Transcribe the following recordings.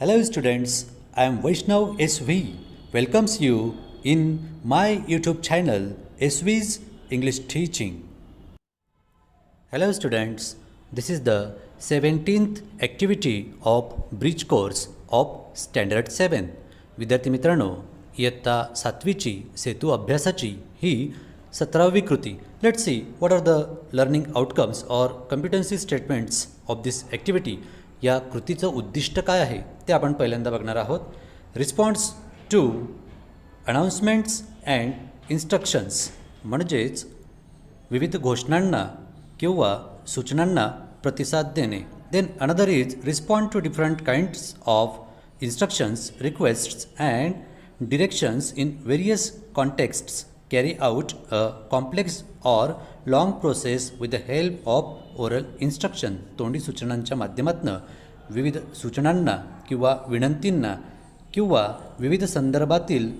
Hello students, I am Vaishnav SV. Welcomes you in my YouTube channel SV's English Teaching. Hello students, this is the 17th activity of Bridge course of Standard 7. विद्यार्थी मित्रांनो, इयत्ता 7वीची सेतू अभ्यासाची ही 17वी कृती. Let's see what are the learning outcomes or competency statements of this activity. या कृतीचं उद्दिष्ट काय आहे ते आपण पहिल्यांदा बघणार आहोत. Response to announcements and instructions म्हणजेच विविध घोषणांना किंवा सूचनांना प्रतिसाद देणे. Then another is respond to different kinds of instructions, requests and directions in various contexts. Carry out a complex or long process with the help of oral instruction. तोंडी सूचनांच्या माध्यमातून विविध सूचनांना किंवा विनंतींना किंवा विविध संदर्भातील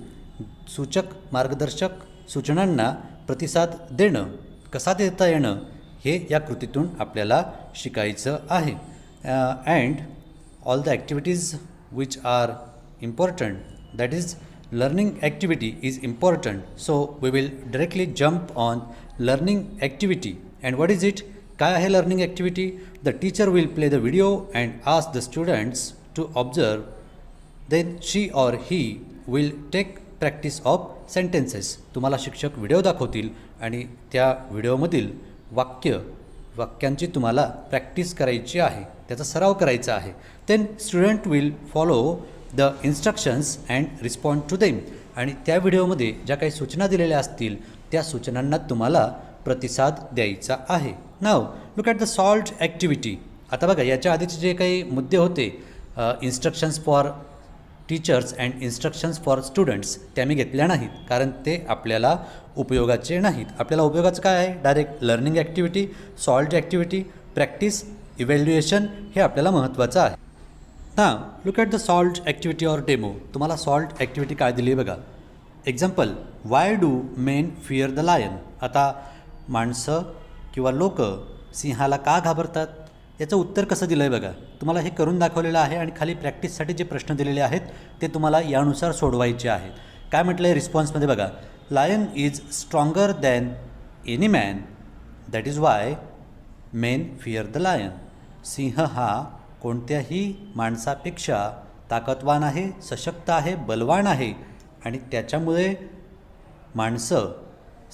सूचक मार्गदर्शक सूचनांना प्रतिसाद देणं, कसा देता येणं हे या कृतीतून आपल्याला शिकायचं आहे. And all the activities which are important, that is learning activity is important, so we will directly jump on learning activity. And what is it? काय आहे learning activity? The teacher will play the video and ask the students to observe, then she or he will take practice of sentences. तुम्हाला शिक्षक video दाखवतील आणि त्या व्हिडिओमधील वाक्यांची तुम्हाला practice करायची आहे, त्याचा सराव करायचा आहे. then student will follow the instructions and respond to them. आणि त्या व्हिडिओमध्ये ज्या काही सूचना दिलेल्या असतील त्या सूचनांना तुम्हाला प्रतिसाद द्यायचा आहे. Now look at the solved activity. आता बघा, याच्या आधीचे जे काही मुद्दे होते, instructions for teachers and instructions for students, त्या मी घेतल्या नाहीत कारण ते आपल्याला उपयोगाचे नाहीत. आपल्याला उपयोगाचं काय आहे? Direct learning activity, solved activity, practice, evaluation हे आपल्याला महत्त्वाचं आहे. हां, look at the solved activity or demo. तुम्हाला सॉल्व्ड ॲक्टिव्हिटी काय दिली आहे बघा. Example, why do men fear the lion. आता माणसं किंवा लोक सिंहाला का घाबरतात याचं उत्तर कसं दिलं आहे बघा. तुम्हाला हे करून दाखवलेलं आहे आणि खाली प्रॅक्टिससाठी जे प्रश्न दिलेले आहेत ते तुम्हाला यानुसार सोडवायचे आहेत. काय म्हटलं आहे रिस्पॉन्समध्ये बघा. Lion is stronger than any man, that is why men fear the lion. सिंह हा कोणत्याही माणसापेक्षा ताकदवान आहे, सशक्त आहे, बलवान आहे आणि त्याच्यामुळे माणसं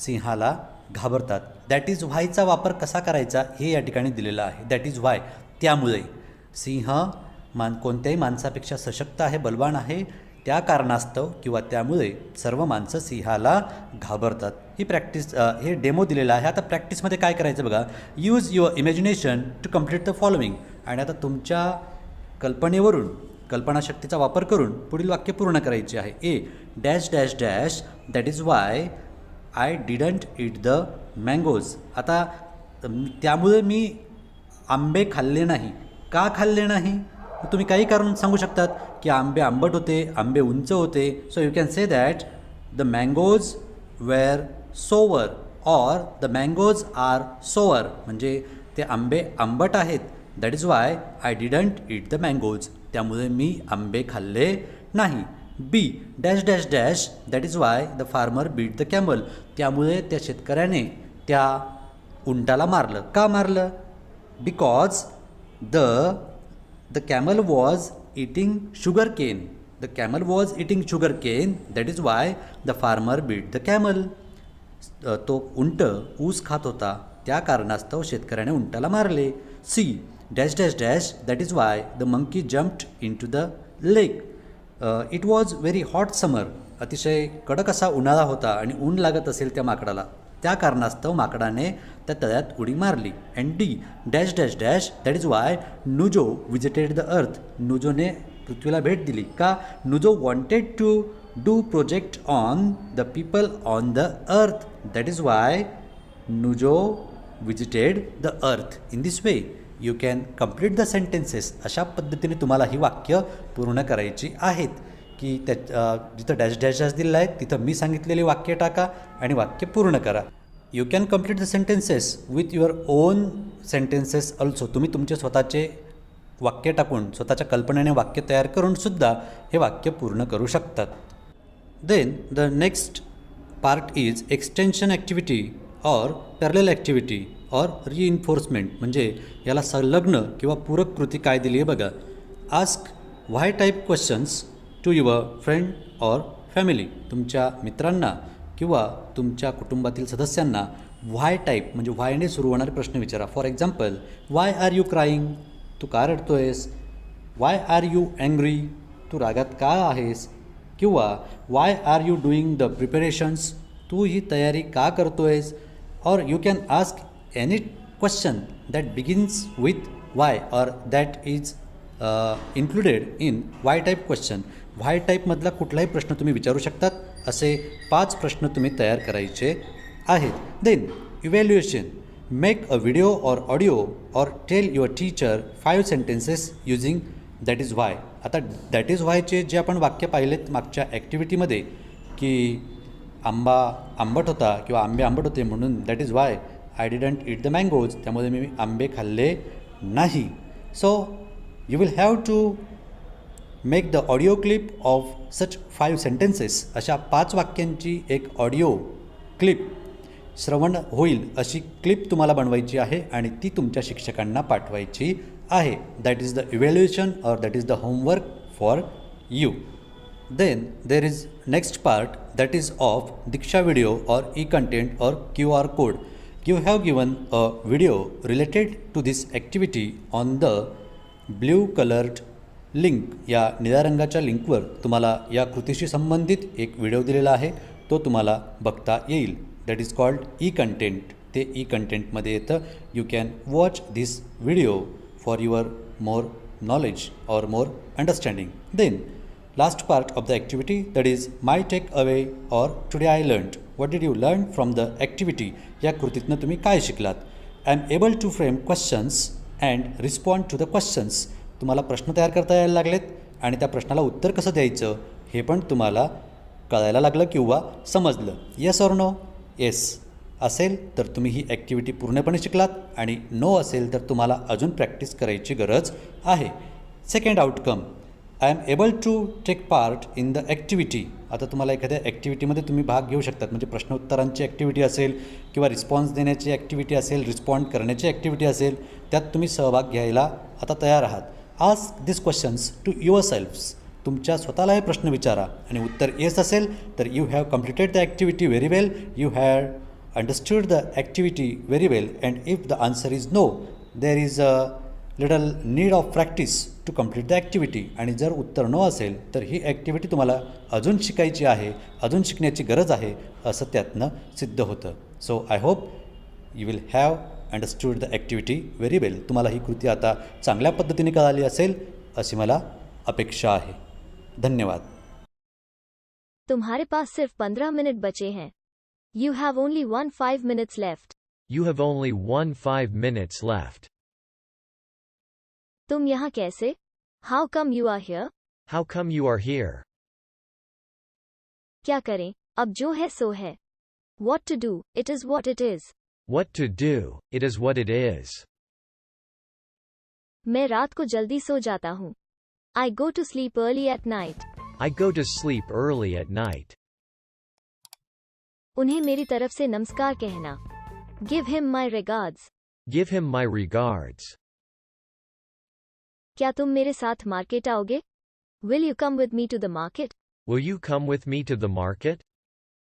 सिंहाला घाबरतात. दॅट इज व्हायचा वापर कसा करायचा हे या ठिकाणी दिलेलं आहे. दॅट इज व्हाय, त्यामुळे सिंह कोणत्याही माणसापेक्षा सशक्त आहे, बलवान आहे, त्या कारणास्तव किंवा त्यामुळे सर्व माणसं सिंहाला घाबरतात. ही प्रॅक्टिस, हे डेमो दिलेलं आहे. आता प्रॅक्टिसमध्ये काय करायचं बघा. Use your imagination to complete the following. आणि आता तुमच्या कल्पनेवरून, कल्पनाशक्तीचा वापर करून पुढील वाक्य पूर्ण करायचे आहे. A dash dash dash, that is why I didn't eat the mangoes. आता त्यामुळे मी आंबे खाल्ले नाही. का खाल्ले नाही? तुम्ही काही कारण सांगू शकतात की आंबे आंबट होते, आंबे उंच होते. So you can say that the mangoes were sour or the mangoes are sour. म्हणजे ते आंबे आंबट आहेत. That is why I didn't eat the mangoes. त्यामुळे मी आंबे खाल्ले नाही. B dash dash dash, that is why the farmer beat the camel. त्यामुळे त्या शेतकऱ्याने त्या उंटाला मारलं. का मारलं? Because the camel was eating sugar cane. The camel was eating sugar cane, that is why the farmer beat the camel. तो उंट ऊस खात होता, त्या कारणास्तव शेतकऱ्याने उंटाला मारले. C dash dash dash, that is why the monkey jumped in to the lake. It was very hot summer. अतिशय कडक असा उन्हाळा होता आणि ऊन लागत असेल त्या माकडाला, त्या कारणास्तव माकडाने त्या तळ्यात उडी मारली. And D dash dash dash, that is why Nujo visited the earth. नुजोने पृथ्वीला भेट दिली. का? Nujo wanted to do project on the people on the earth. That is why Nujo visited the earth. In this way you can complete the sentences. अशा पद्धतीने तुम्हाला ही वाक्य पूर्ण करायची आहेत की त्या जिथं डॅश डॅश डॅश दिलेलं आहे तिथं मी सांगितलेली वाक्य टाका आणि वाक्य पूर्ण करा. You can complete the sentences with your on sentences also. तुम्ही तुमचे स्वतःचे वाक्य टाकून स्वतःच्या कल्पनेने वाक्य तयार करून सुद्धा हे वाक्य पूर्ण करू शकतात. Then the next part is extension activity or parallel activity or reinforcement. म्हणजे याला संलग्न किंवा पूरक कृती काय दिली आहे बघा. Ask why type questions to your friend or family. तुमच्या मित्रांना किंवा तुमच्या कुटुंबातील सदस्यांना व्हाय टाईप म्हणजे व्हायने सुरू होणारे प्रश्न विचारा. For example, why are you crying. तू का रडतोयस. Why are you angry. तू रागात का आहेस. किंवा why are you doing the preparations. तू ही तयारी का करतोयस. Or you can ask any question that begins with why or that is included in why type question. Why टाईपमधला कुठलाही प्रश्न तुम्ही विचारू शकतात. असे 5 प्रश्न तुम्ही तयार करायचे आहेत. Then evaluation. Make a video or audio or tell your teacher 5 sentences using that is why. आता दॅट इज व्हायचे जे आपण वाक्य पाहिलेत मागच्या ॲक्टिव्हिटीमध्ये की आंबा आंबट होता किंवा आंबे आंबट होते म्हणून that is why I didn't eat the mangoes. त्यामुळे मी आंबे खाल्ले नाही. So you will have to make the audio clip of such 5 sentences. अशा 5 वाक्यांची एक ऑडिओ क्लिप श्रवण होईल अशी क्लिप तुम्हाला बनवायची आहे आणि ती तुमच्या शिक्षकांना पाठवायची आहे. That is the evaluation or that is the homework for you. Then there is next part that is of Diksha video or e content or QR code. You have given a video related to this activity on the blue coloured link. या निळ्या रंगाच्या लिंकवर तुम्हाला या कृतीशी संबंधित एक video दिलेला आहे. तो तुम्हाला बघता येईल. That is called e content. ते ई कंटेंटमध्ये येतं. You can watch this video for your more knowledge or more understanding. Then last part of the activity that is my take away or today I learned. What did you learn from the activity. या कृतीतनं तुम्ही काय शिकलात. I am able to frame questions and respond to the questions. तुम्हाला प्रश्न तयार करता यायला लागलेत आणि त्या प्रश्नाला उत्तर कसं द्यायचं हे पण तुम्हाला कळायला लागलं किंवा समजलं. Yes or no. येस असेल तर तुम्ही ही ॲक्टिव्हिटी पूर्णपणे शिकलात आणि नो असेल तर तुम्हाला अजून प्रॅक्टिस करायची गरज आहे. Second outcome, I am able to take part in the activity. आता तुम्हाला एखाद्या ॲक्टिव्हिटीमध्ये तुम्ही भाग घेऊ शकतात. म्हणजे प्रश्नोत्तरांची ॲक्टिव्हिटी असेल किंवा रिस्पॉन्स देण्याची ॲक्टिव्हिटी असेल, रिस्पॉन्ड करण्याची ॲक्टिव्हिटी असेल, त्यात तुम्ही सहभाग घ्यायला आता तयार आहात. Ask this questions to your selfs. तुमच्या स्वतःला हे प्रश्न विचारा आणि उत्तर येस असेल तर you have completed the activity very well. You have understood the activity very well. And if the answer is no there is a little need of practice to complete the activity. आणि जर उत्तर no असेल तर ही activity तुम्हाला अजून शिकायची आहे, अजून शिकण्याची गरज आहे असं त्यातनं सिद्ध होतं. So I hope you will have understood the activity very well. तुम्हाला ही कृती आता चांगल्या पद्धतीने कळाली असेल अशी मला अपेक्षा आहे. धन्यवाद. तुम्हारे पास सिर्फ 15 मिनट बचे हैं. You have only 15 minutes left. You have only 15 minutes left. तुम यहाँ कैसे? How come you are here? How come you are here? क्या करें? अब जो है सो है. What to do? It is what it is. What to do? It is what it is. मैं रात को जल्दी सो जाता हूँ. I go to sleep early at night. I go to sleep early at night. उन्हें मेरी तरफ से नमस्कार कहना. Give him my regards. Give him my regards. क्या तुम मेरे साथ मार्केट आओगे? Will you come with me to the market? Will you come with me to the market?